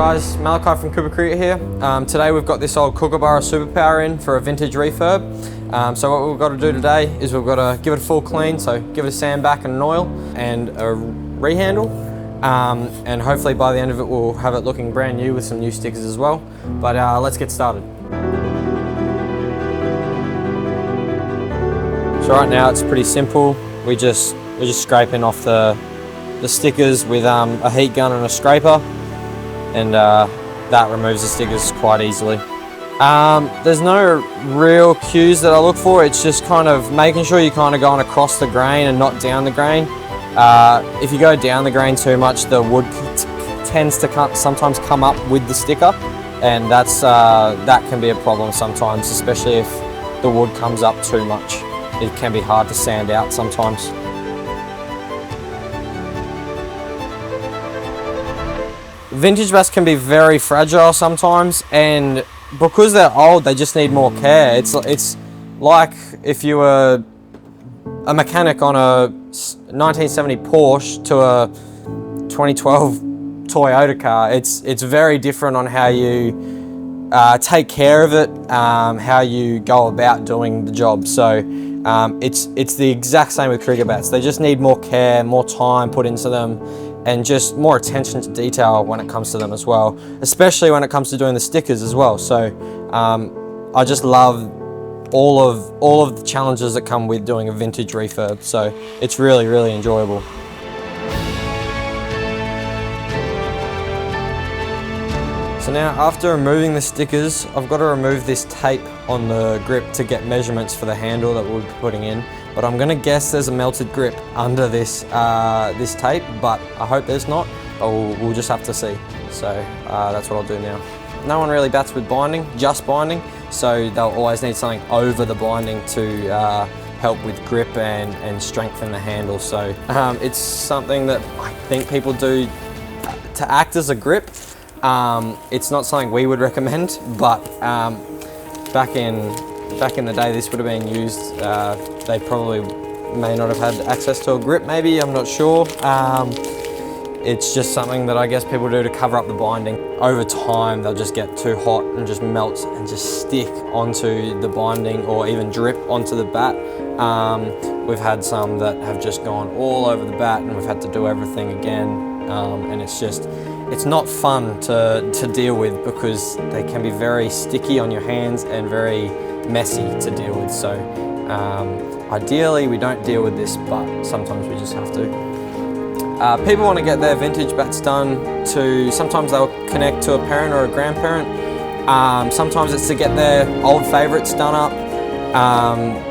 guys, Malakai from Kookaburra here. Today we've got this old Kookaburra Super Power in for a vintage refurb. So what we've got to do today is we've got to give it a full clean, so give it a sand back and an oil and a rehandle. And hopefully by the end of it we'll have it looking brand new with some new stickers as well. But let's get started. So right now it's pretty simple. We're just scraping off the stickers with a heat gun and a scraper, and that removes the stickers quite easily. There's no real cues that I look for. It's just kind of making sure you're kind of going across the grain and not down the grain. If you go down the grain too much, the wood tends to sometimes come up with the sticker, and that can be a problem sometimes, especially if the wood comes up too much. It can be hard to sand out sometimes. Vintage bats can be very fragile sometimes, and because they're old, they just need more care. It's like if you were a mechanic on a 1970 Porsche to a 2012 Toyota car. It's very different on how you take care of it, how you go about doing the job. So it's the exact same with cricket bats. They just need more care, more time put into them, and just more attention to detail when it comes to them as well, especially when it comes to doing the stickers as well. So I just love all of the challenges that come with doing a vintage refurb. So it's really, really enjoyable. So now, after removing the stickers, I've got to remove this tape on the grip to get measurements for the handle that we'll be putting in. But I'm going to guess there's a melted grip under this this tape, but I hope there's not. We'll just have to see. So that's what I'll do now. No one really bats with binding, just binding, so they'll always need something over the binding to help with grip and strengthen the handle. So it's something that I think people do to act as a grip. It's not something we would recommend, but back in the day this would have been used. They probably may not have had access to a grip, maybe, I'm not sure. It's just something that I guess people do to cover up the binding. Over time they'll just get too hot and just melt and just stick onto the binding or even drip onto the bat. We've had some that have just gone all over the bat and we've had to do everything again, and it's not fun to deal with because they can be very sticky on your hands and very messy to deal with. So ideally we don't deal with this, but sometimes we just have to. People want to get their vintage bats done sometimes they'll connect to a parent or a grandparent. Sometimes it's to get their old favourites done up,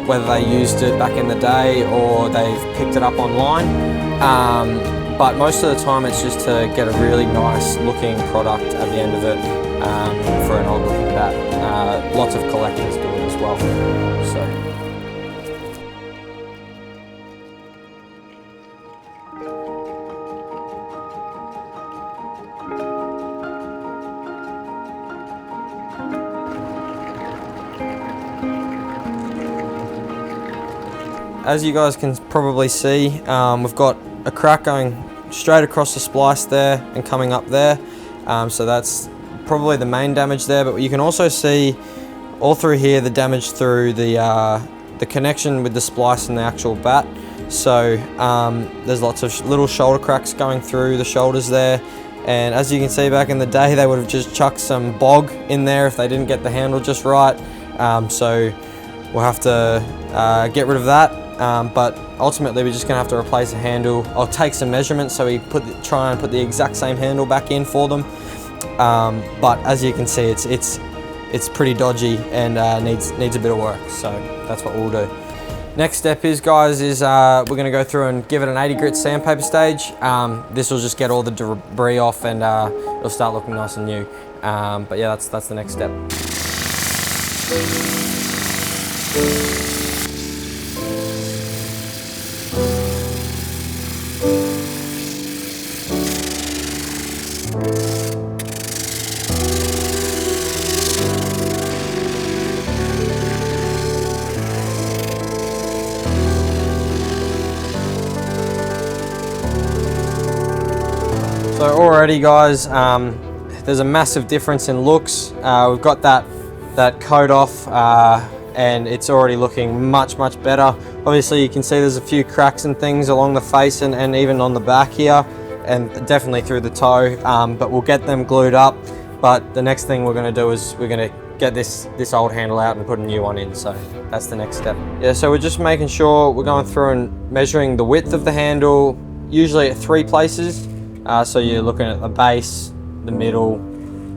whether they used it back in the day or they've picked it up online. But most of the time it's just to get a really nice looking product at the end of it for an old looking bat. Lots of collectors do it as well. As you guys can probably see, we've got a crack going straight across the splice there and coming up there. So that's probably the main damage there, but you can also see all through here the damage through the connection with the splice and the actual bat. So there's lots of little shoulder cracks going through the shoulders there. And as you can see, back in the day they would have just chucked some bog in there if they didn't get the handle just right. So we'll have to get rid of that. But ultimately we're just going to have to replace the handle. I'll take some measurements so we try and put the exact same handle back in for them. But as you can see, it's pretty dodgy and needs a bit of work. So that's what we'll do. Next step is, guys, we're going to go through and give it an 80 grit sandpaper stage. This will just get all the debris off and it'll start looking nice and new. But yeah, that's the next step. So already, guys, there's a massive difference in looks. We've got that coat off and it's already looking much better. Obviously you can see there's a few cracks and things along the face and even on the back here, and definitely through the toe, but we'll get them glued up. But the next thing we're going to do is we're going to get this old handle out and put a new one in, so that's the next step. Yeah, so we're just making sure we're going through and measuring the width of the handle, usually at 3 places. So you're looking at the base, the middle,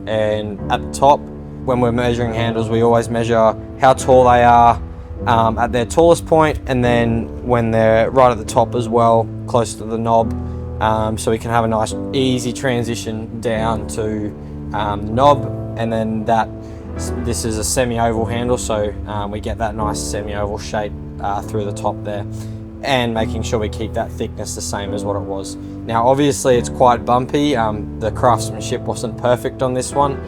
and at the top. When we're measuring handles, we always measure how tall they are at their tallest point, and then when they're right at the top as well, close to the knob, so we can have a nice easy transition down to the knob. And then this is a semi-oval handle, so we get that nice semi-oval shape through the top there, and making sure we keep that thickness the same as what it was. Now obviously it's quite bumpy, the craftsmanship wasn't perfect on this one,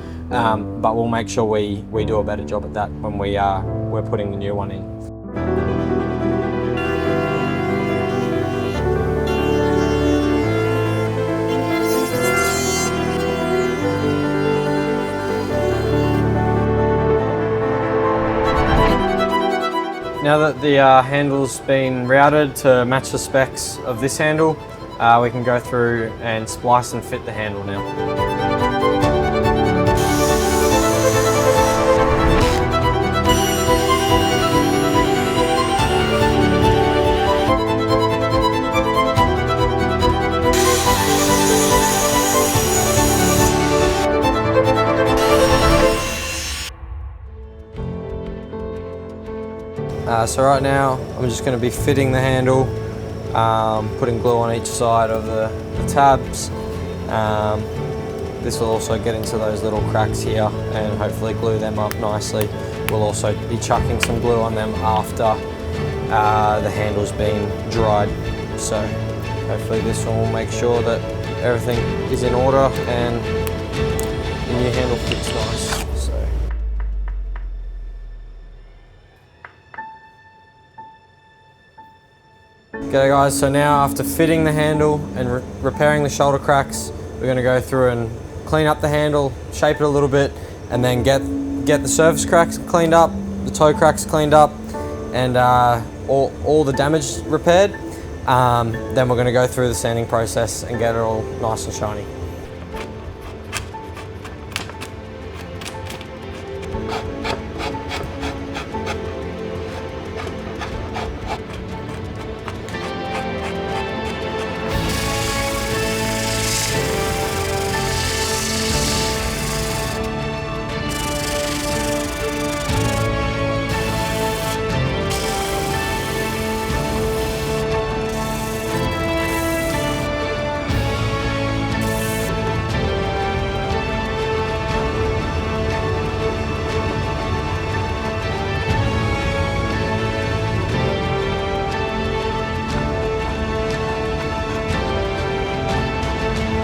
but we'll make sure we do a better job at that when we're putting the new one in. Now that the handle's been routed to match the specs of this handle, we can go through and splice and fit the handle now. So right now I'm just going to be fitting the handle, putting glue on each side of the tabs. This will also get into those little cracks here and hopefully glue them up nicely. We'll also be chucking some glue on them after the handle's been dried. So hopefully this one will make sure that everything is in order and the new handle fits nice. Okay guys, so now after fitting the handle and repairing the shoulder cracks, we're going to go through and clean up the handle, shape it a little bit, and then get the surface cracks cleaned up, the toe cracks cleaned up, and all the damage repaired. Then we're going to go through the sanding process and get it all nice and shiny.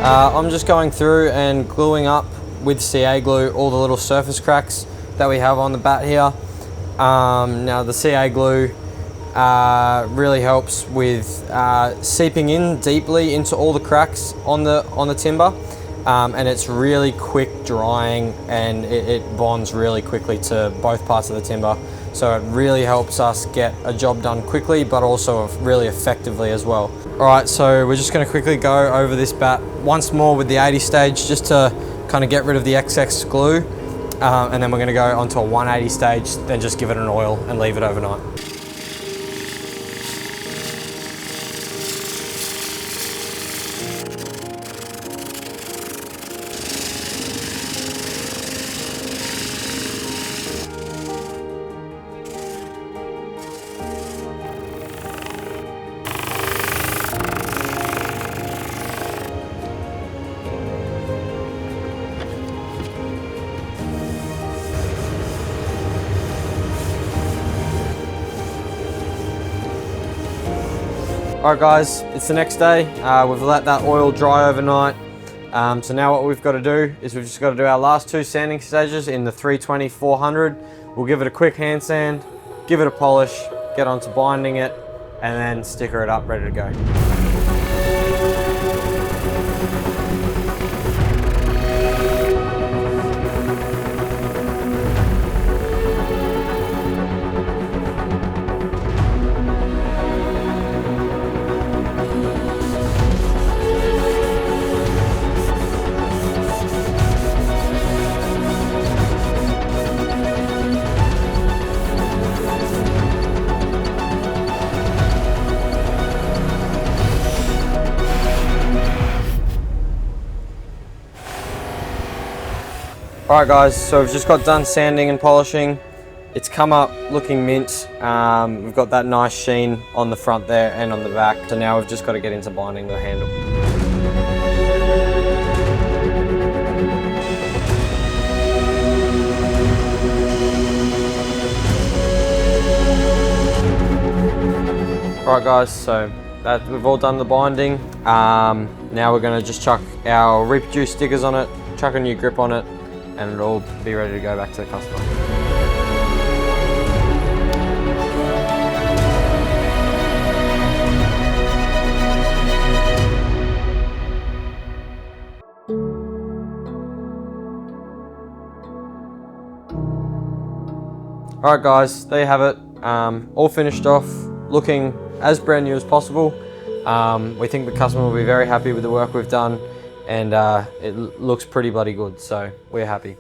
I'm just going through and gluing up with CA glue all the little surface cracks that we have on the bat here. Now the CA glue really helps with seeping in deeply into all the cracks on the timber, and it's really quick drying, and it bonds really quickly to both parts of the timber. So it really helps us get a job done quickly, but also really effectively as well. All right, so we're just gonna quickly go over this bat once more with the 80 stage, just to kind of get rid of the excess glue. And then we're gonna go onto a 180 stage, then just give it an oil and leave it overnight. Alright guys, it's the next day. We've let that oil dry overnight. So now what we've got to do is we've just got to do our last 2 sanding stages in the 320-400. We'll give it a quick hand sand, give it a polish, get onto binding it, and then sticker it up, ready to go. Alright guys, so we've just got done sanding and polishing. It's come up looking mint. We've got that nice sheen on the front there and on the back. So now we've just got to get into binding the handle. Alright guys, so that we've all done the binding. Now we're going to just chuck our reproduced stickers on it, chuck a new grip on it, and it'll all be ready to go back to the customer. Alright guys, there you have it. All finished off, looking as brand new as possible. We think the customer will be very happy with the work we've done, and it looks pretty bloody good, so we're happy.